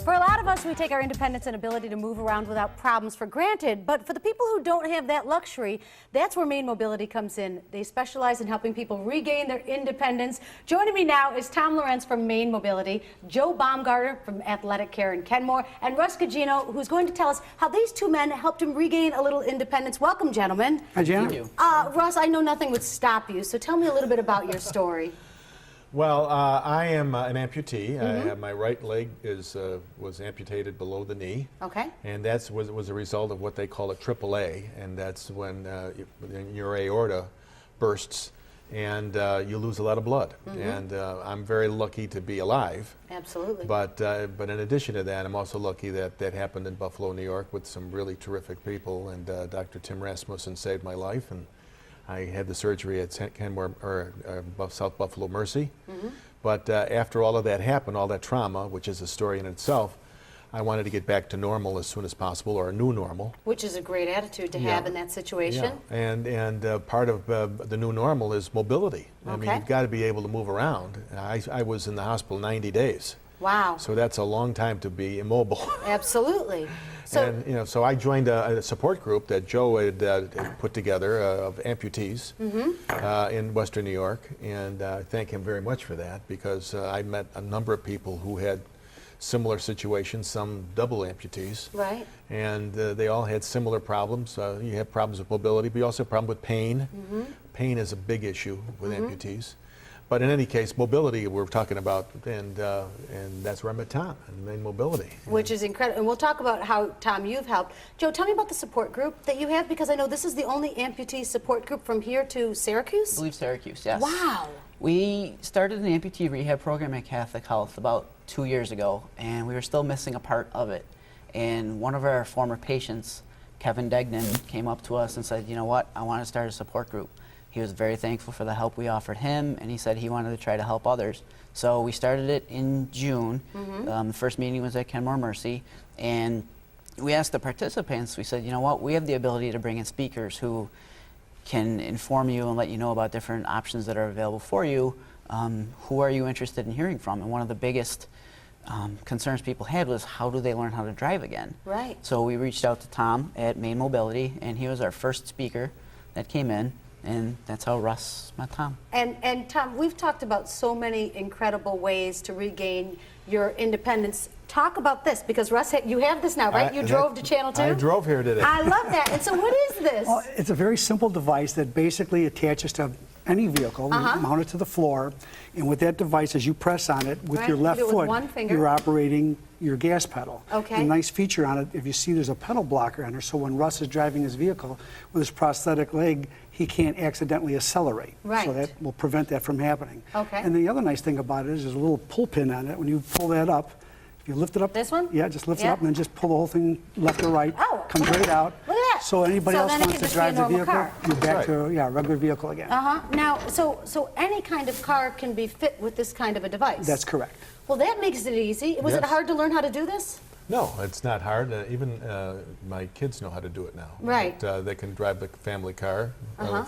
For a lot of us, we take our independence and ability to move around without problems for granted, but for the people who don't have that luxury, that's where Maine Mobility comes in. They specialize in helping people regain their independence. Joining me now is Tom Lorentz from Maine Mobility, Joe Baumgarden from Athletic Care in Kenmore, and Russ Gugino, who's going to tell us how these two men helped him regain a little independence. Welcome, gentlemen. Hi, Jan. Thank you. Russ, I know nothing would stop you, so tell me a little bit about your story. Well, I am an amputee. My right leg was amputated below the knee. Okay. And that was a result of what they call a AAA, and that's when your aorta bursts and you lose a lot of blood. And I'm very lucky to be alive. Absolutely. But in addition to that, I'm also lucky that that happened in Buffalo, New York, with some really terrific people. And Dr. Tim Rasmussen saved my life, and I had the surgery at South Buffalo Mercy. But after all of that happened, all that trauma, which is a story in itself, I wanted to get back to normal as soon as possible, or a new normal. Which is a great attitude to have in that situation. Yeah. And part of the new normal is mobility. I mean, you've got to be able to move around. I was in the hospital 90 days. Wow. So that's a long time to be immobile. Absolutely. So, and so I joined a support group that Joe had put together of amputees in Western New York, and I thank him very much for that, because I met a number of people who had similar situations, some double amputees. Right. And they all had similar problems. You have problems with mobility, but you also have problems with pain. Pain is a big issue with amputees. But in any case, mobility we're talking about, and that's where I met Tom, in Maine Mobility. Which is incredible. And we'll talk about how, Tom, you've helped. Joe, tell me about the support group that you have, because I know this is the only amputee support group from here to Syracuse? I believe Syracuse, yes. Wow. We started an amputee rehab program at Catholic Health about 2 years ago, and we were still missing a part of it. And one of our former patients, Kevin Degnan, came up to us and said, you know what, I want to start a support group. He was very thankful for the help we offered him, and he said he wanted to try to help others. So we started it in June. The first meeting was at Kenmore Mercy, and we asked the participants, we said, you know what, we have the ability to bring in speakers who can inform you and let you know about different options that are available for you. Who are you interested in hearing from? And one of the biggest concerns people had was, how do they learn how to drive again? Right. So we reached out to Tom at Maine Mobility, and he was our first speaker that came in. And that's how Russ met Tom. And Tom, we've talked about so many incredible ways to regain your independence. Talk about this, because Russ, you have this now, right? You drove to Channel 2? I drove here today. I love that. And so what is this? Well, it's a very simple device that basically attaches to any vehicle, mounted to the floor, and with that device, as you press on it with your left with foot, one finger. you're operating your gas pedal. Okay. A nice feature on it, if you see, there's a pedal blocker on there, so when Russ is driving his vehicle with his prosthetic leg, he can't accidentally accelerate. Right. So that will prevent that from happening. Okay. And the other nice thing about it is there's a little pull pin on it. When you pull that up, if you lift it up. This one? Yeah, just lift it up and then just pull the whole thing left or right. Oh, comes right out. Look at that. So anybody So else then it wants can to just be a drive the normal vehicle, car. you're back Right. to a regular vehicle again. Now, so any kind of car can be fit with this kind of a device? That's correct. Well, that makes it easy. Was it Yes. hard to learn how to do this? No, it's not hard. Even my kids know how to do it now. Right. But, they can drive the family car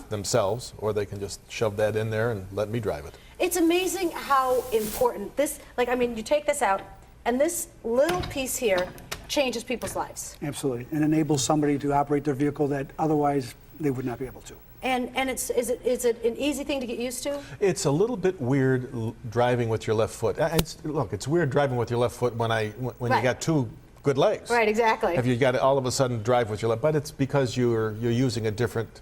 themselves, or they can just shove that in there and let me drive it. It's amazing how important this, you take this out, and this little piece here changes people's lives. Absolutely. And enables somebody to operate their vehicle that otherwise they would not be able to. And is it an easy thing to get used to? It's a little bit weird driving with your left foot. Look, it's weird driving with your left foot when you got two good legs. Right, exactly. If you got to all of a sudden drive with your left, but it's because you're using a different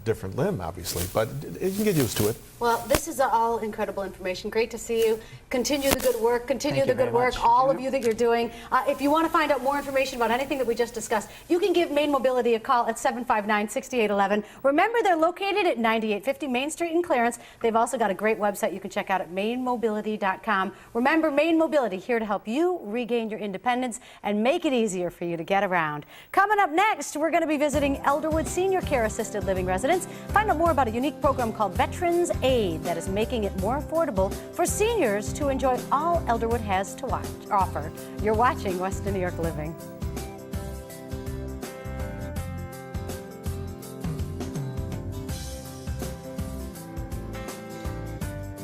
different limb, obviously. But you can get used to it. Well, this is all incredible information. Great to see you. Continue the good work. Continue Thank the you good very work, much. all of you that you're doing. If you want to find out more information about anything that we just discussed, you can give Maine Mobility a call at 759-6811. Remember, they're located at 9850 Main Street in Clarence. They've also got a great website you can check out at mainmobility.com. Remember, Maine Mobility, here to help you regain your independence and make it easier for you to get around. Coming up next, we're going to be visiting Elderwood Senior Care Assisted Living residents. Find out more about a unique program called Veterans Aid that is making it more affordable for seniors to enjoy all Elderwood has to offer. You're watching Western New York Living.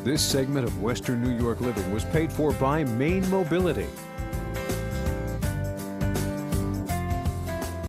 This segment of Western New York Living was paid for by Maine Mobility.